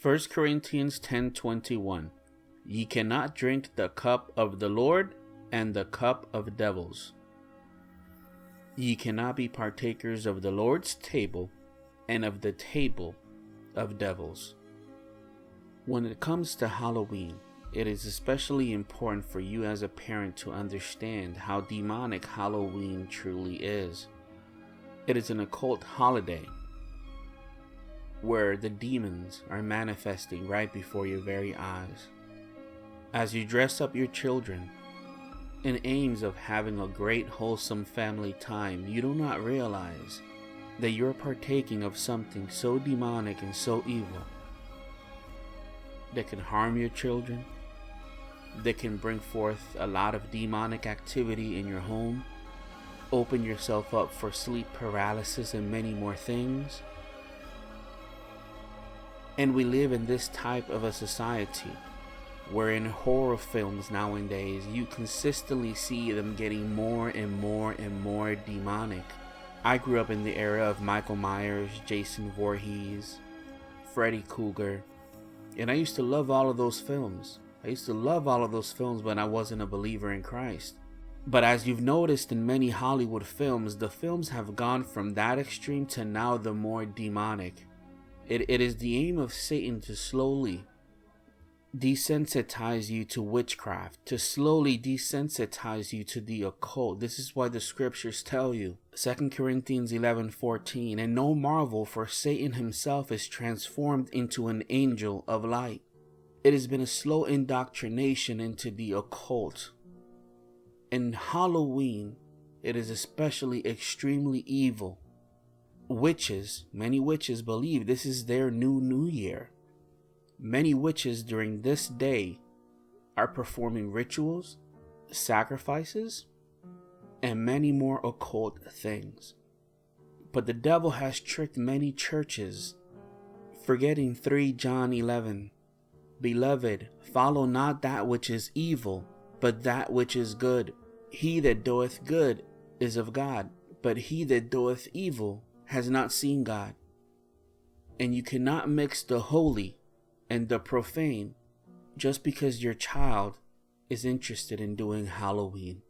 1 Corinthians 10:21. Ye cannot drink the cup of the Lord and the cup of devils. Ye cannot be partakers of the Lord's table and of the table of devils. When it comes to Halloween, it is especially important for you as a parent to understand how demonic Halloween truly is. It is an occult holiday where the demons are manifesting right before your very eyes. As you dress up your children in aims of having a great wholesome family time, you do not realize that you're partaking of something so demonic and so evil that can harm your children, that can bring forth a lot of demonic activity in your home, open yourself up for sleep paralysis and many more things. And we live in this type of a society where in horror films nowadays you consistently see them getting more and more and more demonic. I grew up in the era of Michael Myers, Jason Voorhees, Freddy Krueger, and I used to love all of those films. When I wasn't a believer in Christ. But as you've noticed in many Hollywood films, the films have gone from that extreme to now the more demonic. It is the aim of Satan to slowly desensitize you to witchcraft, to slowly desensitize you to the occult. This is why the scriptures tell you, 2 Corinthians 11:14, and no marvel, for Satan himself is transformed into an angel of light. It has been a slow indoctrination into the occult. In Halloween, it is especially extremely evil. Many witches believe this is their new year. Many witches during this day are performing rituals, sacrifices, and many more occult things. But the devil has tricked many churches, forgetting 3 John 11. Beloved, follow not that which is evil, but that which is good. He that doeth good is of God, but he that doeth evil has not seen God. And you cannot mix the holy and the profane just because your child is interested in doing Halloween.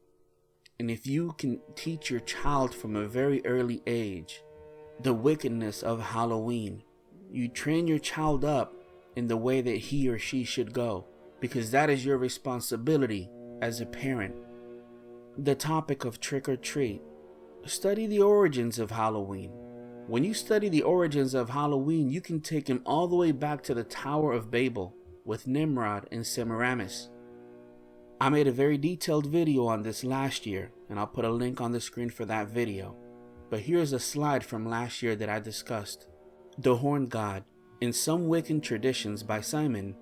And if you can teach your child from a very early age the wickedness of Halloween, you train your child up in the way that he or she should go, because that is your responsibility as a parent. The topic of trick or treat. Study the origins of Halloween. When you study the origins of Halloween, you can take him all the way back to the Tower of Babel with Nimrod and Semiramis. I made a very detailed video on this last year, and I'll put a link on the screen for that video. But here's a slide from last year that I discussed. The Horned God. In some Wiccan traditions by Simon,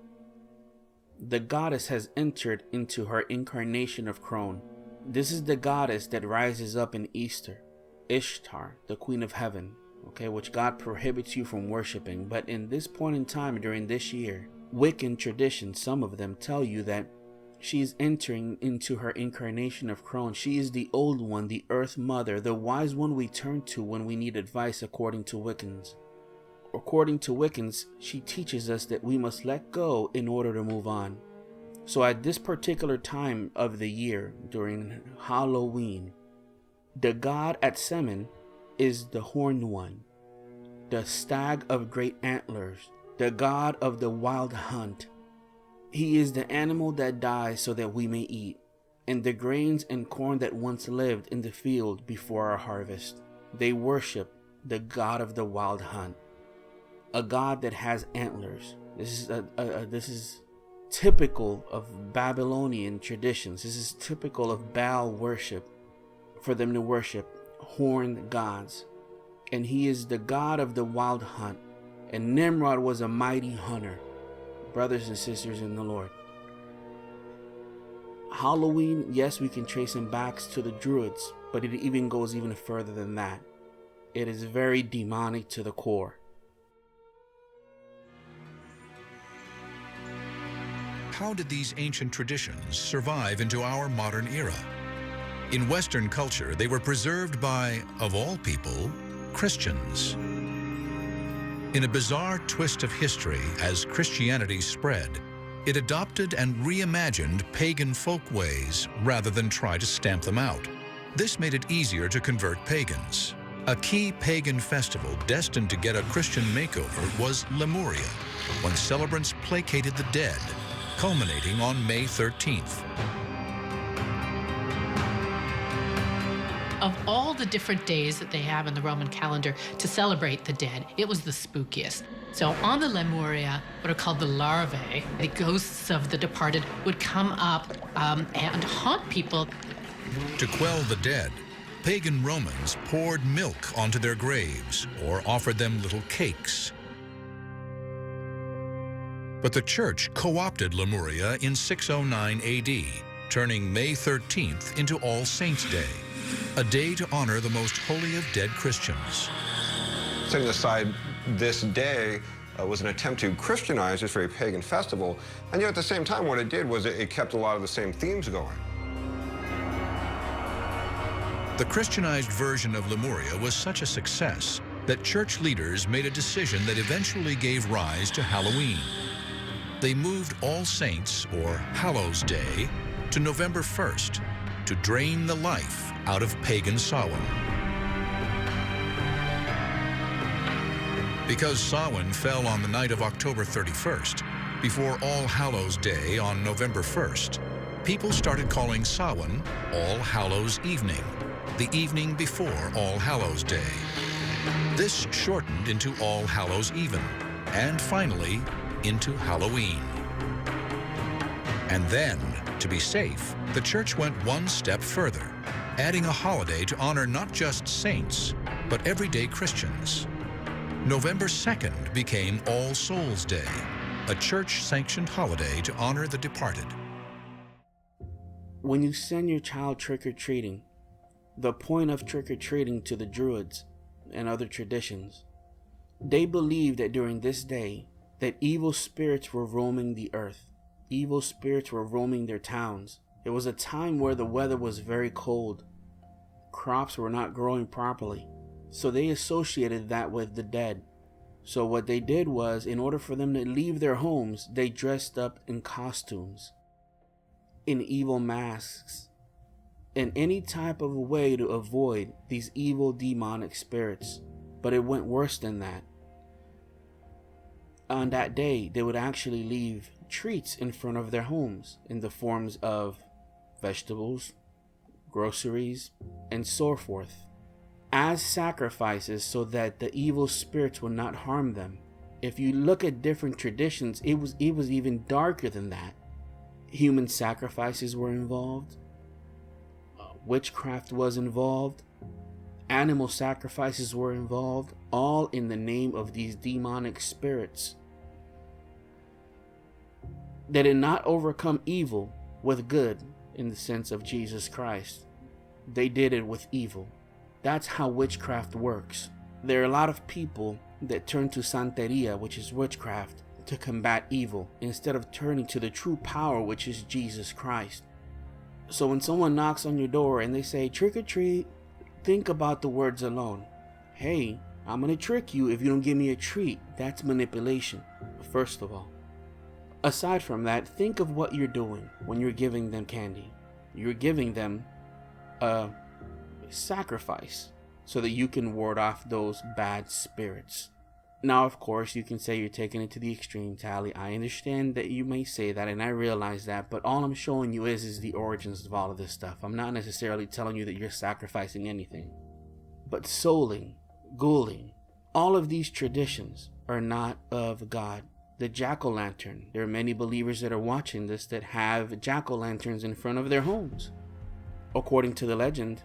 the goddess has entered into her incarnation of crone. This is the goddess that rises up in Easter, Ishtar, the queen of heaven, which God prohibits you from worshiping. But in this point in time during this year, Wiccan traditions, some of them tell you that she is entering into her incarnation of crone. She is the old one, the earth mother, the wise one we turn to when we need advice according to Wiccans. According to Wiccans, she teaches us that we must let go in order to move on. So at this particular time of the year, during Halloween, the god at Semen is the Horned One, the stag of great antlers, the god of the wild hunt. He is the animal that dies so that we may eat, and the grains and corn that once lived in the field before our harvest. They worship the god of the wild hunt, a god that has antlers. This is typical of Babylonian traditions. This is typical of Baal worship, for them to worship horned gods. And he is the god of the wild hunt. And Nimrod was a mighty hunter. Brothers and sisters in the Lord, Halloween, yes, we can trace him back to the Druids, but it even goes even further than that. It is very demonic to the core. How did these ancient traditions survive into our modern era? In Western culture, they were preserved by, of all people, Christians. In a bizarre twist of history, as Christianity spread, it adopted and reimagined pagan folkways rather than try to stamp them out. This made it easier to convert pagans. A key pagan festival destined to get a Christian makeover was Lemuria, when celebrants placated the dead, culminating on May 13th. Of all the different days that they have in the Roman calendar to celebrate the dead, it was the spookiest. So on the Lemuria, what are called the larvae, the ghosts of the departed, would come up and haunt people. To quell the dead, pagan Romans poured milk onto their graves or offered them little cakes. But the church co-opted Lemuria in 609 AD, turning May 13th into All Saints' Day, a day to honor the most holy of dead Christians. Setting aside this day was an attempt to Christianize this very pagan festival, and yet at the same time what it did was it kept a lot of the same themes going. The Christianized version of Lemuria was such a success that church leaders made a decision that eventually gave rise to Halloween. They moved All Saints, or Hallows Day, to November 1st to drain the life out of pagan Samhain. Because Samhain fell on the night of October 31st, before All Hallows Day on November 1st, people started calling Samhain All Hallows Evening, the evening before All Hallows Day. This shortened into All Hallows Even, and finally into Halloween. And then, to be safe, the church went one step further, adding a holiday to honor not just saints, but everyday Christians. November 2nd became All Souls Day, a church-sanctioned holiday to honor the departed. When you send your child trick-or-treating, the point of trick-or-treating to the Druids and other traditions, they believed that during this day, that evil spirits were roaming the earth. Evil spirits were roaming their towns. It was a time where the weather was very cold. Crops were not growing properly. So they associated that with the dead. So what they did was, in order for them to leave their homes, they dressed up in costumes, in evil masks, in any type of a way to avoid these evil demonic spirits. But it went worse than that. On that day, they would actually leave treats in front of their homes in the forms of vegetables, groceries, and so forth, as sacrifices so that the evil spirits would not harm them. If you look at different traditions, it was even darker than that. Human sacrifices were involved. Witchcraft was involved. Animal sacrifices were involved, all in the name of these demonic spirits. They did not overcome evil with good in the sense of Jesus Christ. They did it with evil. That's how witchcraft works. There are a lot of people that turn to Santeria, which is witchcraft, to combat evil, instead of turning to the true power, which is Jesus Christ. So when someone knocks on your door and they say, trick or treat, think about the words alone. Hey, I'm gonna trick you if you don't give me a treat. That's manipulation, first of all. Aside from that, think of what you're doing when you're giving them candy. You're giving them a sacrifice so that you can ward off those bad spirits. Now, of course, you can say you're taking it to the extreme, Tally. I understand that you may say that, and I realize that, but all I'm showing you is the origins of all of this stuff. I'm not necessarily telling you that you're sacrificing anything. But souling, ghouling, all of these traditions are not of God. The jack-o'-lantern, there are many believers that are watching this that have jack-o'-lanterns in front of their homes. According to the legend,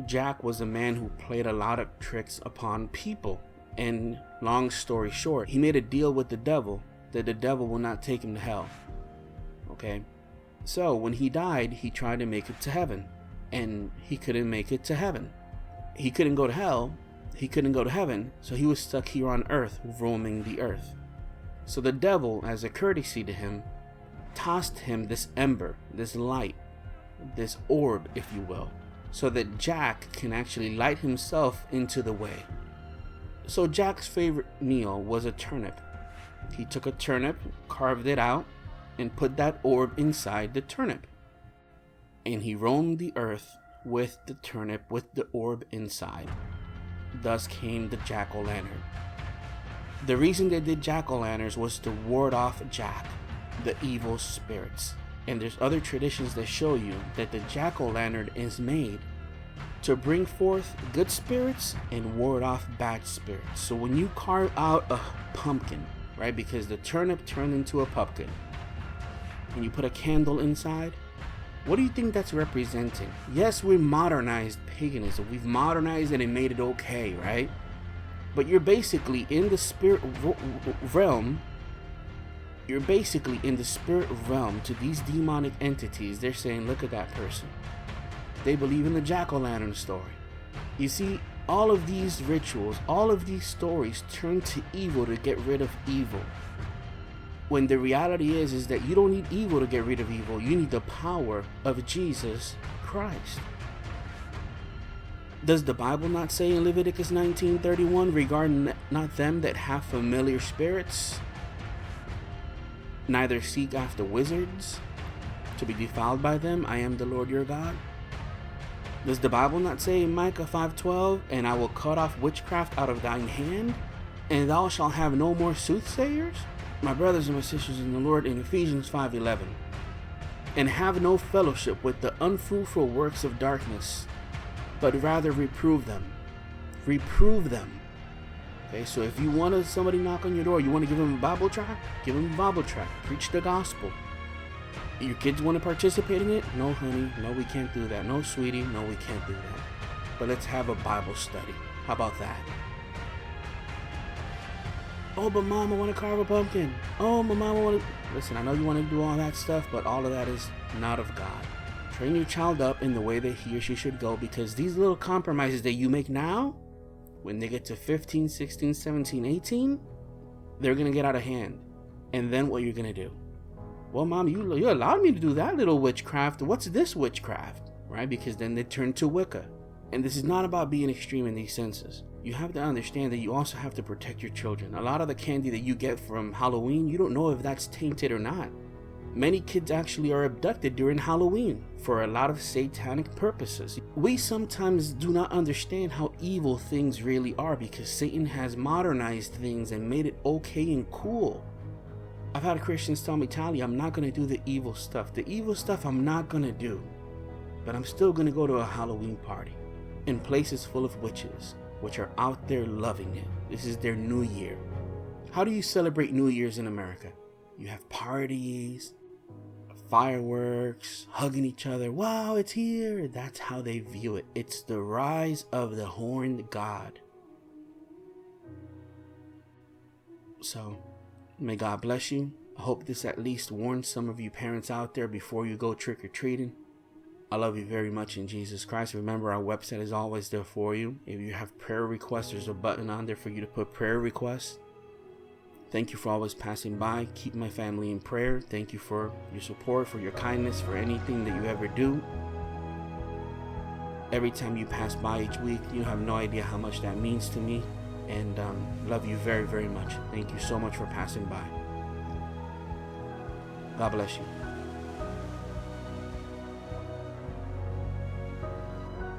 Jack was a man who played a lot of tricks upon people. And long story short, he made a deal with the devil that the devil will not take him to hell. Okay? So when he died, he tried to make it to heaven. And he couldn't make it to heaven. He couldn't go to hell. He couldn't go to heaven. So he was stuck here on earth, roaming the earth. So the devil, as a courtesy to him, tossed him this ember, this light, this orb, if you will, so that Jack can actually light himself into the way. So Jack's favorite meal was a turnip. He took a turnip, carved it out, and put that orb inside the turnip. And he roamed the earth with the turnip, with the orb inside. Thus came the jack-o'-lantern. The reason they did jack-o'-lanterns was to ward off Jack, the evil spirits. And there's other traditions that show you that the jack-o'-lantern is made to bring forth good spirits and ward off bad spirits. So when you carve out a pumpkin, right, because the turnip turned into a pumpkin, and you put a candle inside, what do you think that's representing? Yes, we modernized paganism. We've modernized it and made it okay, right? But you're basically in the spirit realm. You're basically in the spirit realm to these demonic entities. They're saying, look at that person. They believe in the jack-o'-lantern story. You see, all of these rituals, all of these stories turn to evil to get rid of evil. When the reality is that you don't need evil to get rid of evil. You need the power of Jesus Christ. Does the Bible not say in Leviticus 19:31, regarding not them that have familiar spirits, neither seek after wizards to be defiled by them? I am the Lord your God. Does the Bible not say in Micah 5:12, and I will cut off witchcraft out of thine hand, and thou shalt have no more soothsayers? My brothers and my sisters in the Lord, in Ephesians 5:11, and have no fellowship with the unfruitful works of darkness, but rather reprove them. Reprove them. Okay, so if you want somebody knock on your door, you want to give them a Bible tract, give them a Bible tract. Preach the gospel. Your kids want to participate in it? No, honey. No, we can't do that. No, sweetie. No, we can't do that. But let's have a Bible study. How about that? Oh, but mom, I want to carve a pumpkin. Oh, my mom, I want to... Listen, I know you want to do all that stuff, but all of that is not of God. Train your child up in the way that he or she should go, because these little compromises that you make now, when they get to 15, 16, 17, 18, they're going to get out of hand. And then what you're going to do? Well, mom, you allowed me to do that little witchcraft. What's this witchcraft? Right? Because then they turn to Wicca. And this is not about being extreme in these senses. You have to understand that you also have to protect your children. A lot of the candy that you get from Halloween, you don't know if that's tainted or not. Many kids actually are abducted during Halloween for a lot of satanic purposes. We sometimes do not understand how evil things really are because Satan has modernized things and made it okay and cool. I've had Christians tell me, Tally, I'm not going to do the evil stuff. The evil stuff I'm not going to do. But I'm still going to go to a Halloween party in places full of witches, which are out there loving it. This is their New Year. How do you celebrate New Year's in America? You have parties, fireworks, hugging each other. Wow, it's here. That's how they view it. It's the rise of the horned god. So, may God bless you. I hope this at least warns some of you parents out there before you go trick-or-treating. I love you very much in Jesus Christ. Remember, our website is always there for you. If you have prayer requests, there's a button on there for you to put prayer requests. Thank you for always passing by. Keep my family in prayer. Thank you for your support, for your kindness, for anything that you ever do. Every time you pass by each week, you have no idea how much that means to me. And love you very, very much. Thank you so much for passing by. God bless you.